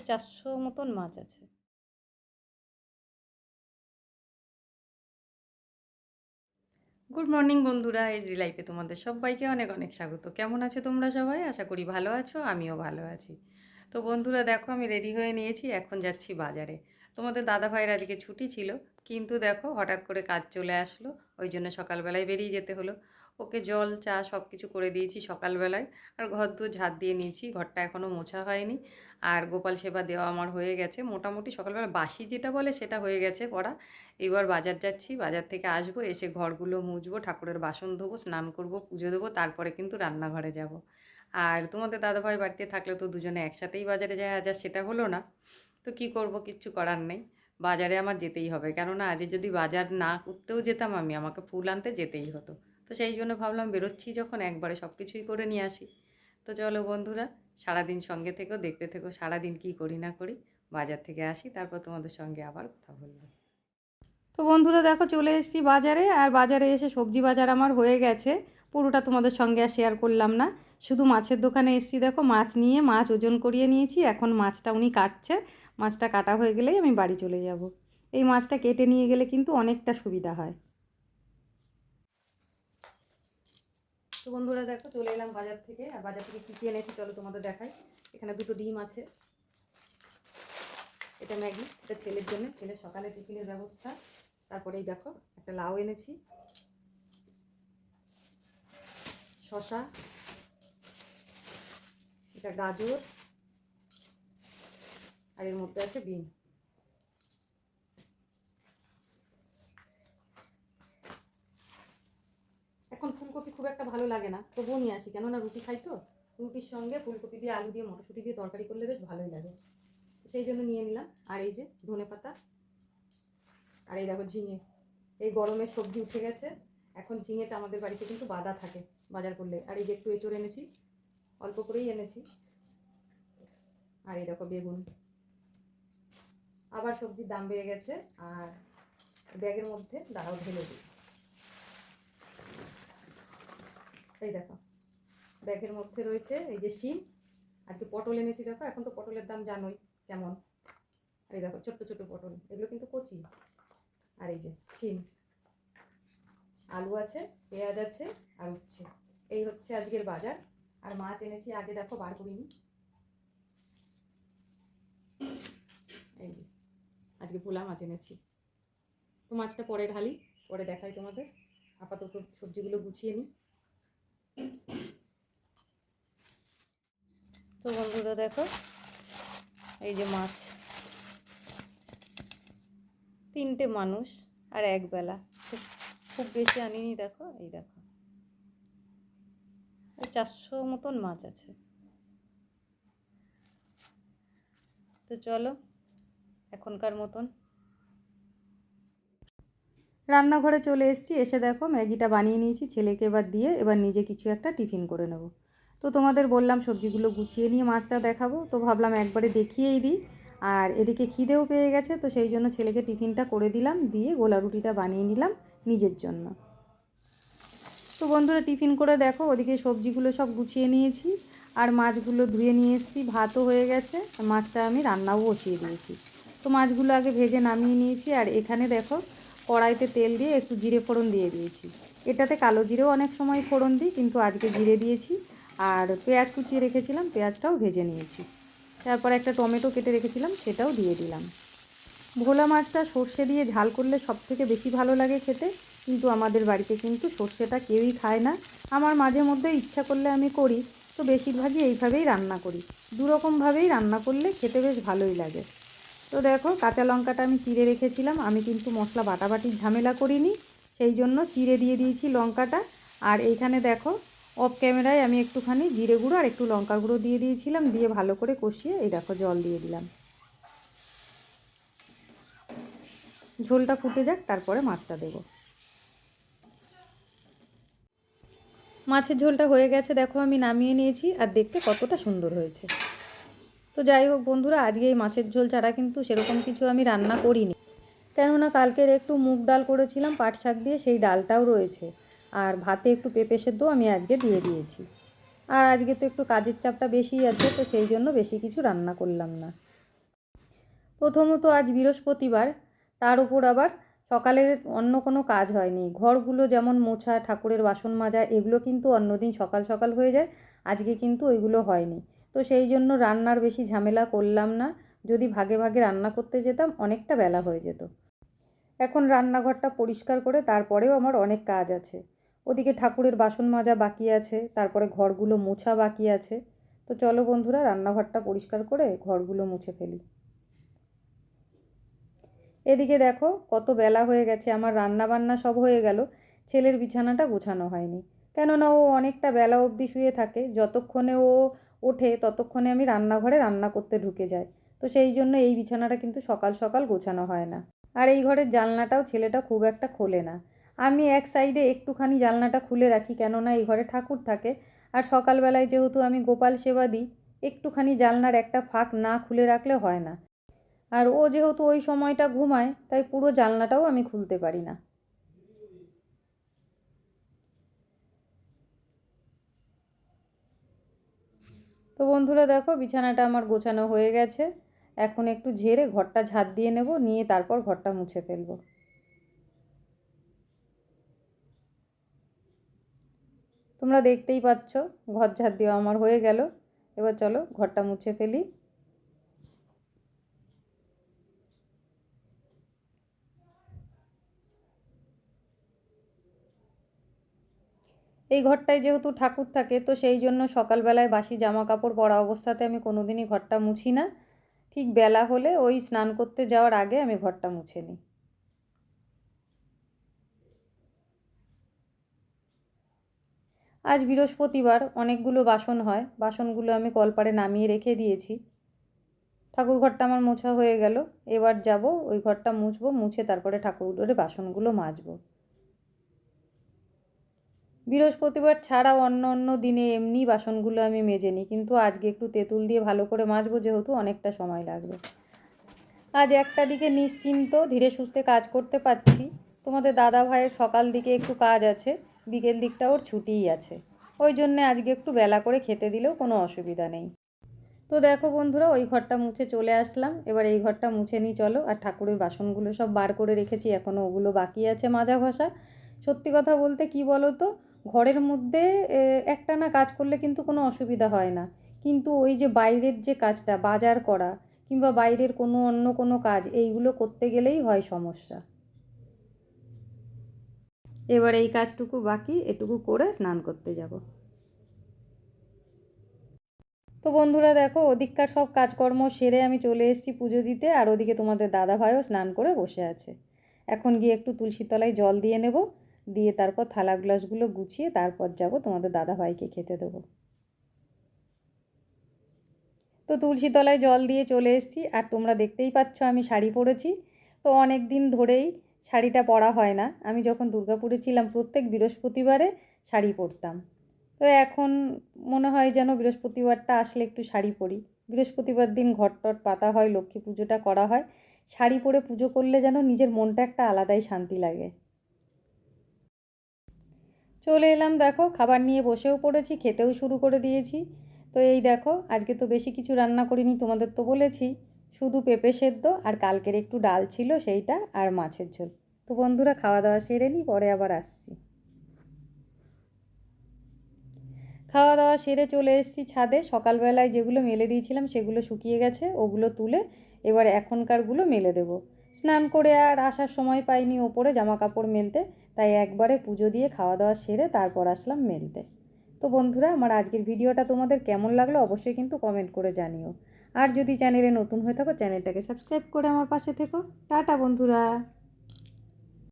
400 মতন মাছ আছে। Good morning বন্ধুরা, এসডি লাইফে তোমাদের সবাইকে অনেক অনেক স্বাগত। কেমন আছো তোমরা সবাই? আশা করি ভালো আছো, আমিও ভালো আছি। তো বন্ধুরা দেখো, আমি রেডি হয়ে নিয়েছি, এখন যাচ্ছি বাজারে। তোমাদের দাদা ভাইয়ের আজকে ছুটি ছিল, কিন্তু দেখো হঠাৎ করে কাজ চলে আসলো, ওই জন্য সকালবেলায় বেরিয়ে যেতে হলো। ওকে জল চা সব কিছু করে দিয়েছি সকালবেলায়, আর ঘর দুয়ার ঝাঁট দিয়ে নিয়েছি, ঘরটা এখনও মোছা হয়নি। আর গোপাল সেবা দেওয়া আমার হয়ে গেছে মোটামুটি, সকালবেলা বাসি যেটা বলে সেটা হয়ে গেছে করা। এবার বাজার যাচ্ছি, বাজার থেকে আসবো, এসে ঘরগুলো মুছবো, ঠাকুরের বাসন ধোবো, স্নান করব, পুজো দেবো, তারপরে কিন্তু রান্নাঘরে যাব। আর তোমাদের দাদাভাই বাড়িতে থাকলে তো দুজনে একসাথেই বাজারে যায়, আজ আর সেটা হলো না। তো কি করব, কিচ্ছু করার নেই, বাজারে আমার যেতেই হবে, কেননা আজ যদি বাজার না করতেও যেতাম আমি, আমাকে ফুল আনতে যেতেই হতো। তো সেই জন্য ভাবলাম বেরোচ্ছি যখন, একবারে সব কিছুই করে নিয়ে আসি। তো চলো বন্ধুরা, সারাদিন সঙ্গে থেকো, দেখতে থেকো সারাদিন কি করি না করি। বাজার থেকে আসি, তারপর তোমাদের সঙ্গে আবার কথা বলবো। তো বন্ধুরা দেখো, চলে এসেছি বাজারে, আর বাজারে এসে সবজি বাজার আমার হয়ে গেছে। পুরোটা তোমাদের সঙ্গে আর শেয়ার করলাম না, শুধু মাছের দোকানে এসেছি। দেখো মাছ নিয়ে, মাছ ওজন করিয়ে নিয়েছি, এখন মাছটা উনি কাটছে। মাছটা কাটা হয়ে গেলেই আমি বাড়ি চলে যাব। এই মাছটা কেটে নিয়ে গেলে কিন্তু অনেকটা সুবিধা হয়। তো বন্ধুরা দেখো, চলে এলাম বাজার থেকে, আর বাজার থেকে কী কী এনেছি চলো তোমাদের দেখাই। এখানে দুটো ডিম আছে, এটা ম্যাগি, এটা ছেলের জন্য, ছেলের সকালে টিফিনের ব্যবস্থা। তারপরে এই দেখো একটা লাউ এনেছি, শশা, এটা গাজর, আর এর মধ্যে আছে বিন। এখন ফুলকপি খুব একটা ভালো লাগে না, তবুও নিয়ে আসি, কেননা রুটি খাই তো। রুটির সঙ্গে ফুলকপি দিয়ে, আলু দিয়ে, মটরশুঁটি দিয়ে তরকারি করলে বেশ ভালোই লাগে, সেই জন্য নিয়ে নিলাম। আর এই যে ধনেপাতা, আর এই দেখো ঝিঙে। এই গরমের সবজি উঠে গেছে, এখন ঝিঙেটা আমাদের বাড়িতে কিন্তু বাঁধা থাকে বাজার করলে। আর এই যে একটু এঁচড় এনেছি, অল্প করেই এনেছি। আর এই দেখো বেগুন। আবার সবজির দাম বেড়ে গেছে, আর ব্যাগের মধ্যে দাঁড়াও ঢেলে দিই। এই দেখো ব্যাগের মধ্যে রয়েছে এই যে শিম। আজকে পটল এনেছি, দেখো এখন তো পটলের দাম জানোই কেমন। আর এই দেখো ছোট্ট ছোট্ট পটল, এগুলো কিন্তু কচি। আর এই যে শিম, আলু আছে, পেঁয়াজ আছে, আর উচ্ছে। এই হচ্ছে আজকের বাজার। আর মাছ এনেছি, আগে দেখো বার করিনি, এই যে আজকে ভোলা মাছ এনেছি। তো মাছটা পরে ঢালি, পরে দেখাই তোমাদের। আপাতত সবজিগুলো গুছিয়ে নিই। তো বন্ধুরা দেখো, এই যে মাছ, 3টে মানুষ আর একবেলা, খুব বেশি আনিনি। দেখো এই দেখো 400 মতন মাছ আছে। তো চলো এখনকার মতন রান্নাঘরে চলে এসেছি। এসে দেখো ম্যাগিটা বানিয়ে নিয়েছি, ছেলেকে এবার দিয়ে এবার নিজে কিছু একটা টিফিন করে নেব। তো তোমাদের বললাম সবজিগুলো গুছিয়ে নিয়ে মাছটা দেখাবো, তো ভাবলাম একবারে দেখিয়েই দিই। আর এদিকে খিদেও পেয়ে গেছে, তো সেই জন্য ছেলেকে টিফিনটা করে দিলাম, দিয়ে গোলা রুটিটা বানিয়ে নিলাম নিজের জন্য। তো বন্ধুরা টিফিন করে দেখো, ওদিকে সবজিগুলো সব গুছিয়ে নিয়েছি, আর মাছগুলো ধুয়ে নিয়ে এসেছি, ভাতও হয়ে গেছে, মাছটা আমি রান্নাও বসিয়ে দিয়েছি। তো মাছগুলো আগে ভেজে নামিয়ে নিয়েছি, আর এখানে দেখো কড়াইতে তেল দিয়ে একটু জিরে ফোড়ন দিয়ে দিয়েছি। এটাতে কালো জিরেও অনেক সময় ফোড়ন দিই, কিন্তু আজকে জিরে দিয়েছি। আর পেঁয়াজ কুচিয়ে রেখেছিলাম, পেঁয়াজটাও ভেজে নিয়েছি। তারপর একটা টমেটো কেটে রেখেছিলাম, সেটাও দিয়ে দিলাম। ভোলা মাছটা সর্ষে দিয়ে ঝাল করলে সবথেকে বেশি ভালো লাগে খেতে, কিন্তু আমাদের বাড়িতে কিন্তু সর্ষেটা কেউই খায় না। আমার মাঝে মধ্যে ইচ্ছা করলে আমি করি, তো বেশিরভাগই এইভাবেই রান্না করি। দুরকমভাবেই রান্না করলে খেতে বেশ ভালোই লাগে। তো দেখো কাঁচা লঙ্কাটা আমি চিড়ে রেখেছিলাম, আমি কিন্তু মশলা বাটাবাটির ঝামেলা করিনি, সেই জন্য চিড়ে দিয়ে দিয়েছি লঙ্কাটা। আর এইখানে দেখো অফ ক্যামেরায় আমি একটুখানি জিরে গুঁড়ো আর একটু লঙ্কা গুঁড়ো দিয়ে দিয়েছিলাম, দিয়ে ভালো করে কষিয়ে এই দেখো জল দিয়ে দিলাম। ঝোলটা ফুটে যাক, তারপরে মাছটা দেবো। মাছের ঝোলটা হয়ে গেছে, দেখো আমি নামিয়ে নিয়েছি, আর দেখতে কতটা সুন্দর হয়েছে। তো যাই হোক বন্ধুরা, আজকে এই মাছের ঝোল ছাড়া কিন্তু সেরকম কিছু আমি রান্না করিনি, কেননা কালকের একটু মুগ ডাল করেছিলাম পাট শাক দিয়ে, সেই ডালটাও রয়েছে। আর ভাতে একটু পেঁপে সেদ্ধ আমি আজকে দিয়ে দিয়েছি। আর আজকে তো একটু কাজের চাপটা বেশি আছে, তো সেই জন্য বেশি কিছু রান্না করলাম না। প্রথমত আজ বৃহস্পতিবার, তার উপর আবার সকালের অন্য কোনো কাজ হয়নি। ঘরগুলো যেমন মোছা, ঠাকুরের বাসন মাজা, এগুলো কিন্তু অন্যদিন সকাল সকাল হয়ে যায়, আজকে কিন্তু ওইগুলো হয়নি। তো সেই জন্য রান্নার বেশি ঝামেলা করলাম না। যদি ভাগে ভাগে রান্না করতে যেতাম অনেকটা বেলা হয়ে যেত। এখন রান্নাঘরটা পরিষ্কার করে তারপরেও আমার অনেক কাজ আছে। ওদিকে ঠাকুরের বাসন মাজা বাকি আছে, তারপরে ঘরগুলো মোছা বাকি আছে। তো চলো বন্ধুরা, রান্নাঘরটা পরিষ্কার করে ঘরগুলো মুছে ফেলি। এদিকে দেখো কত বেলা হয়ে গেছে, আমার রান্না বান্না সব হয়ে গেল, ছেলের বিছানাটা গোছানো হয়নি। কেননা ও অনেকটা বেলা অবধি শুয়ে থাকে, যতক্ষণে ও ওঠে ততক্ষণে আমি রান্নাঘরে রান্না করতে ঢুকে যাই। তো সেই জন্য এই বিছানাটা কিন্তু সকাল সকাল গোছানো হয় না। আর এই ঘরের জানলাটাও ছেলেটা খুব একটা খোলে না। আমি এক সাইডে একটুখানি জানলাটা খুলে রাখি, কেননা এই ঘরে ঠাকুর থাকে। আর সকালবেলায় যেহেতু আমি গোপাল সেবা দিই, একটুখানি জানলার একটা ফাঁক না খুলে রাখলে হয় না। আর ও যেহেতু ওই সময়টা ঘুমায়, তাই পুরো জানলাটাও আমি খুলতে পারি না। তো বন্ধুরা দেখো, বিছানাটা আমার গোছানো হয়ে গেছে। এখন একটু ঝেড়ে ঘরটা ঝাঁট দিয়ে নেব, নিয়ে তারপর ঘরটা মুছে ফেলবো। তোমরা দেখতেই পাচ্ছ ঘর ঝাঁট দেওয়া আমার হয়ে গেল। এবার চলো ঘরটা মুছে ফেলি। এই ঘরটায় যেহেতু ঠাকুর থাকে, তো সেই জন্য সকালবেলায় বাসি জামা কাপড় পরা অবস্থাতে আমি কোনোদিনই ঘরটা মুছি না। ঠিক বেলা হলে ওই স্নান করতে যাওয়ার আগে আমি ঘরটা মুছে নিই। আজ বৃহস্পতিবার, অনেকগুলো বাসন হয়, বাসনগুলো আমি কলপারে নামিয়ে রেখে দিয়েছি। ঠাকুর ঘরটা আমার মোছা হয়ে গেল। এবার যাব ওই ঘরটা মুছবো, মুছে তারপরে ঠাকুরের বাসনগুলো মাজবো। বৃহস্পতিবার ছাড়াও অন্য অন্য দিনে এমনি বাসনগুলো আমি মেজে নিই, কিন্তু আজকে একটু তেঁতুল দিয়ে ভালো করে মাজবো, যেহেতু অনেকটা সময় লাগবে। আজ একটা দিকে নিশ্চিন্ত ধীরে সুস্থে কাজ করতে পারছি। তোমাদের দাদা ভাইয়ের সকাল দিকে একটু কাজ আছে, বিকেল দিকটা ওর ছুটিই আছে। ওই জন্যে আজকে একটু বেলা করে খেতে দিলেও কোনো অসুবিধা নেই। তো দেখো বন্ধুরা, ওই ঘরটা মুছে চলে আসলাম। এবার এই ঘরটা মুছে নিই চলো। আর ঠাকুরের বাসনগুলো সব বার করে রেখেছি, এখনও ওগুলো বাকি আছে মাজা ঘষা। সত্যি কথা বলতে কি বলো তো, ঘরের মধ্যে একটানা কাজ করলে কিন্তু কোনো অসুবিধা হয় না, কিন্তু ওই যে বাইরের যে কাজটা, বাজার করা কিংবা বাইরের কোনো অন্য কোনো কাজ, এইগুলো করতে গেলেই হয় সমস্যা। এবার এই কাজটুকু বাকি, এটুকু করে স্নান করতে যাব। তো বন্ধুরা দেখো, ওদিককার সব কাজকর্ম সেরে আমি চলে এসেছি পুজো দিতে, আর ওদিকে তোমাদের দাদাভাইও স্নান করে বসে আছে। এখন গিয়ে একটু তুলসী তলায় জল দিয়ে নেব, দিয়ে তারপর থালা গ্লাসগুলো গুছিয়ে তারপর যাব তোমাদের দাদাভাইকে খেতে দেবো। তো তুলসী তলায় জল দিয়ে চলে এসেছি, আর তোমরা দেখতেই পাচ্ছ আমি শাড়ি পরেছি। তো অনেক দিন ধরেই শাড়িটা পরা হয় না। আমি যখন দুর্গাপুরে ছিলাম প্রত্যেক বৃহস্পতিবারে শাড়ি পরতাম। তো এখন মনে হয় যেন বৃহস্পতিবারটা আসলে একটু শাড়ি পরি। বৃহস্পতিবার দিন ঘট টট পাতা হয়, লক্ষ্মী পুজোটা করা হয়। শাড়ি পরে পুজো করলে যেন নিজের মনটা একটা আলাদাই শান্তি লাগে। চলে এলাম দেখো, খাবার নিয়ে বসেও পড়েছি, খেতেও শুরু করে দিয়েছি। তো এই দেখো, আজকে তো বেশি কিছু রান্না করিনি, তোমাদের তো বলেছি, শুধু পেঁপে সেদ্ধ আর কালকের একটু ডাল ছিল সেইটা, আর মাছের ঝোল। তো বন্ধুরা, খাওয়া দাওয়া সেরে নিই, পরে আবার আসছি। খাওয়া দাওয়া সেরে চলে এসেছি ছাদে। সকালবেলায় যেগুলো মেলে দিয়েছিলাম সেগুলো শুকিয়ে গেছে, ওগুলো তুলে এবার এখনকারগুলো মেলে দেবো। স্নান করে আর আসার সময় পাইনি ওপরে জামা কাপড় মেলতে, তাই একবারে পুজো দিয়ে খাওয়া দাওয়া সেরে তারপর আসলাম মেলতে। তো বন্ধুরা, আমার আজকের ভিডিওটা তোমাদের কেমন লাগলো অবশ্যই কিন্তু কমেন্ট করে জানিও। আর যদি চ্যানেলে নতুন হয়ে থাকো, চ্যানেলটাকে সাবস্ক্রাইব করে আমার পাশে থেকো। টাটা বন্ধুরা।